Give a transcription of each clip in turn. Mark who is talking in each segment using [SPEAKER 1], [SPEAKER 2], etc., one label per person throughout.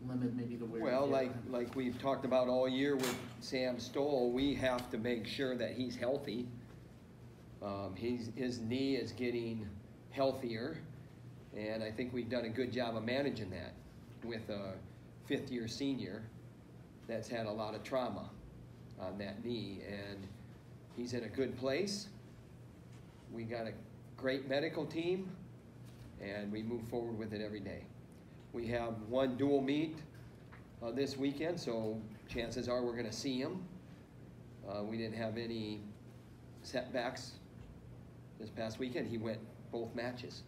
[SPEAKER 1] limit maybe the wear?
[SPEAKER 2] Well, like we've talked about all year with Sam Stoll, we have to make sure that he's healthy. His knee is getting healthier, and I think we've done a good job of managing that with a fifth-year senior that's had a lot of trauma on that knee, and he's in a good place. We got a great medical team, and we move forward with it every day. We have one dual meet this weekend, so chances are we're going to see him. We didn't have any setbacks this past weekend. He went both matches.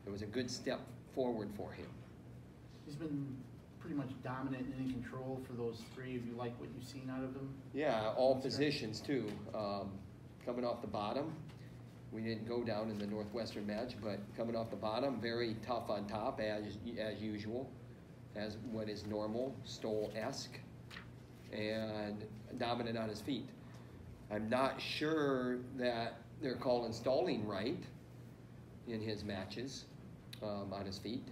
[SPEAKER 2] It was a good step forward for him.
[SPEAKER 1] He's been pretty much dominant and in control for those three. Have you liked what you've seen out of him?
[SPEAKER 2] Yeah, all positions too. Coming off the bottom, we didn't go down in the Northwestern match, but coming off the bottom, very tough on top as usual, as what is normal, Stoll-esque, and dominant on his feet. I'm not sure that they're calling stalling right in his matches on his feet,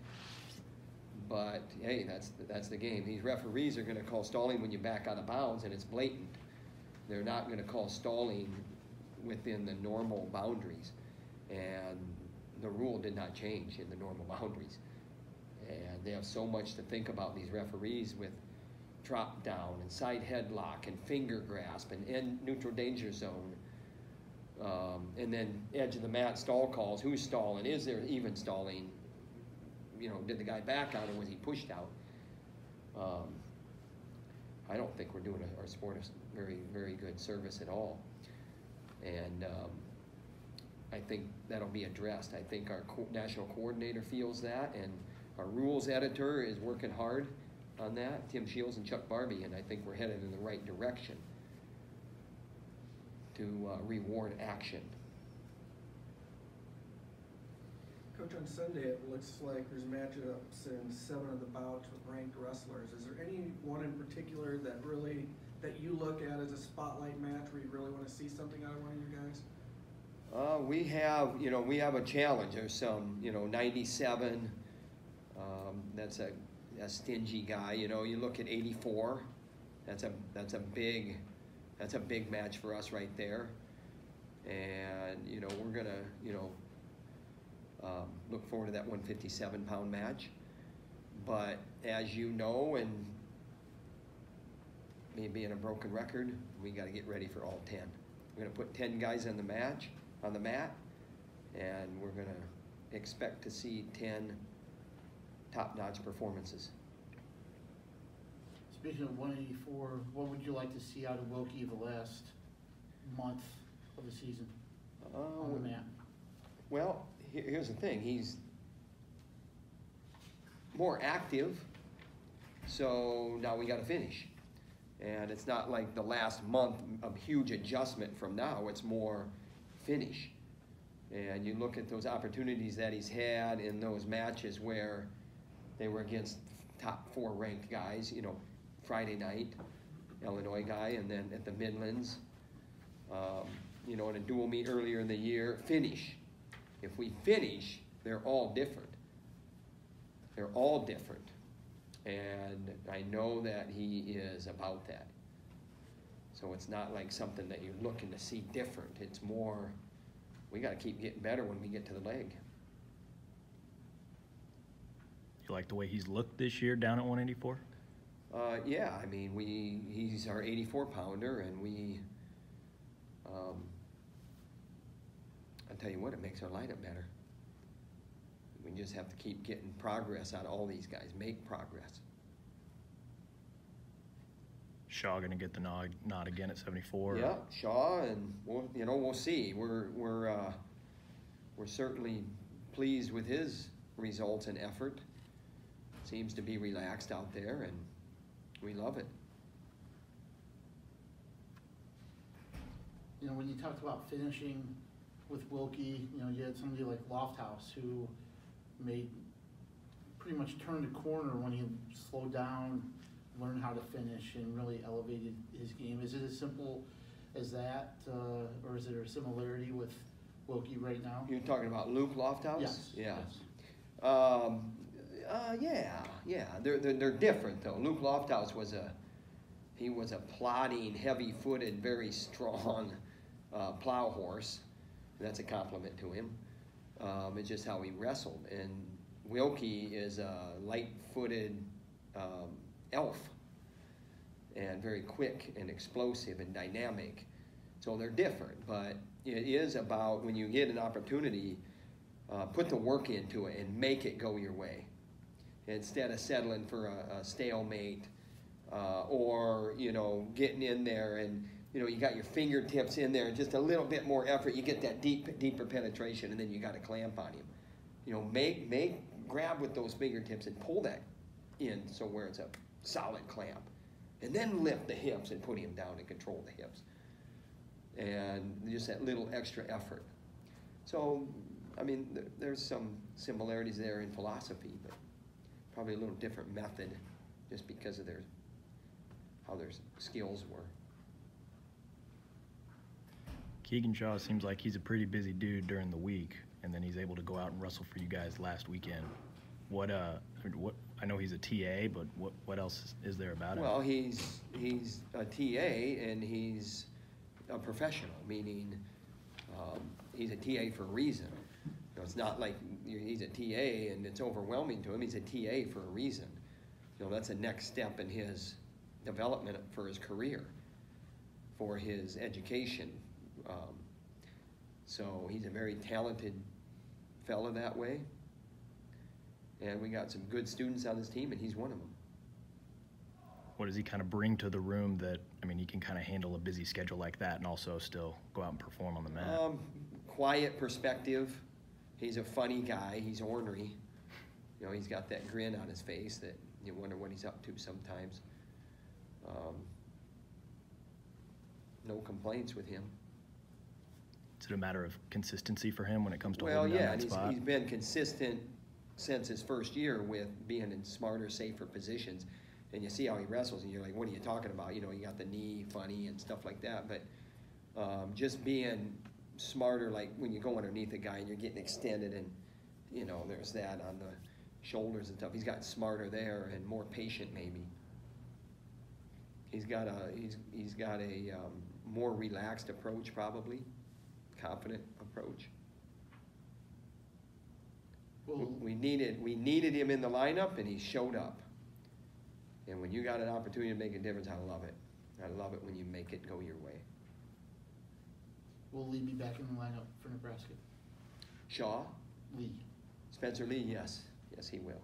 [SPEAKER 2] but hey, that's the game. These referees are going to call stalling when you back out of bounds and it's blatant. They're not going to call stalling within the normal boundaries, and the rule did not change in the normal boundaries. And they have so much to think about, these referees, with drop down and side headlock and finger grasp and end neutral danger zone, and then edge of the mat stall calls. Who's stalling? Is there even stalling? You know, did the guy back out or was he pushed out? I don't think we're doing our sport a very, very good service at all. And I think that'll be addressed. I think our national coordinator feels that, and our rules editor is working hard on that, Tim Shields and Chuck Barbie, and I think we're headed in the right direction to reward action.
[SPEAKER 3] Coach, on Sunday it looks like there's matchups in 7 of the bouts with ranked wrestlers. Is there any one in particular that you look at as a spotlight match where you really want to see something out of one of your guys?
[SPEAKER 2] We have a challenge. There's some, 97. That's a stingy guy. You look at 84. That's a big match for us right there. And we're gonna look forward to that 157-pound match. But as you know, and me being a broken record, we got to get ready for all 10. We're going to put 10 guys on the mat, and we're going to expect to see 10 top-notch performances.
[SPEAKER 1] Speaking of 184, what would you like to see out of Wilcke the last month of the season on the mat?
[SPEAKER 2] Well, here's the thing. He's more active, so now we got to finish. And it's not like the last month of huge adjustment from now. It's more finish. And you look at those opportunities that he's had in those matches where they were against top 4 ranked guys, Friday night, Illinois guy, and then at the Midlands, in a dual meet earlier in the year, finish. If we finish, they're all different. They're all different. And I know that he is about that. So it's not like something that you're looking to see different. It's more, we got to keep getting better when we get to the leg.
[SPEAKER 4] You like the way he's looked this year down at 184?
[SPEAKER 2] Yeah, I mean, he's our 84-pounder, and I'll tell you what, it makes our lineup better. We just have to keep getting progress out of all these guys, make progress.
[SPEAKER 4] Shaw going to get the nod again at 74?
[SPEAKER 2] Yeah, Shaw, and we'll see. We're certainly pleased with his results and effort. Seems to be relaxed out there, and we love it.
[SPEAKER 1] When you talked about finishing with Wilcke, you had somebody like Lofthouse who pretty much turned a corner when he slowed down, learned how to finish, and really elevated his game. Is it as simple as that, or is there a similarity with Wilcke right now?
[SPEAKER 2] You're talking about Luke Lofthouse?
[SPEAKER 1] Yes.
[SPEAKER 2] Yeah.
[SPEAKER 1] Yes.
[SPEAKER 2] Yeah, they're different though. Luke Lofthouse was a plodding, heavy-footed, very strong plow horse. That's a compliment to him. It's just how he wrestled. And Wilcke is a light-footed elf, and very quick and explosive and dynamic. So they're different, but it is about when you get an opportunity, put the work into it and make it go your way, instead of settling for a stalemate or getting in there and you got your fingertips in there and just a little bit more effort, you get that deeper penetration, and then you got a clamp on him. Grab with those fingertips and pull that in so where it's a solid clamp, and then lift the hips and put him down and control the hips, and just that little extra effort. So, I mean, there's some similarities there in philosophy, but probably a little different method just because of how their skills were.
[SPEAKER 4] Keegan Shaw seems like he's a pretty busy dude during the week, and then he's able to go out and wrestle for you guys last weekend. What I know he's a TA, but what else is there about him?
[SPEAKER 2] Well, he's a TA and he's a professional, meaning he's a TA for a reason. It's not like he's a TA and it's overwhelming to him. He's a TA for a reason. That's a next step in his development for his career, for his education. So he's a very talented fella that way. And we got some good students on this team, and he's one of them.
[SPEAKER 4] What does he kind of bring to the room that, he can kind of handle a busy schedule like that and also still go out and perform on the mat?
[SPEAKER 2] Quiet perspective. He's a funny guy. He's ornery. He's got that grin on his face that you wonder what he's up to sometimes. No complaints with him.
[SPEAKER 4] Is it a matter of consistency for him when it comes to holding down that spot?
[SPEAKER 2] He's been consistent since his first year with being in smarter, safer positions. And you see how he wrestles, and you're like, what are you talking about? You got the knee funny and stuff like that. But just being smarter, like when you go underneath a guy and you're getting extended and, there's that on the shoulders and stuff. He's gotten smarter there and more patient maybe. He's got a more relaxed approach probably, confident approach.
[SPEAKER 1] Well,
[SPEAKER 2] We needed him in the lineup, and he showed up. And when you got an opportunity to make a difference, I love it. I love it when you make it go your way.
[SPEAKER 1] will Lee be back in the lineup for Nebraska?
[SPEAKER 2] Shaw?
[SPEAKER 1] Lee.
[SPEAKER 2] Spencer Lee, yes. Yes, he will.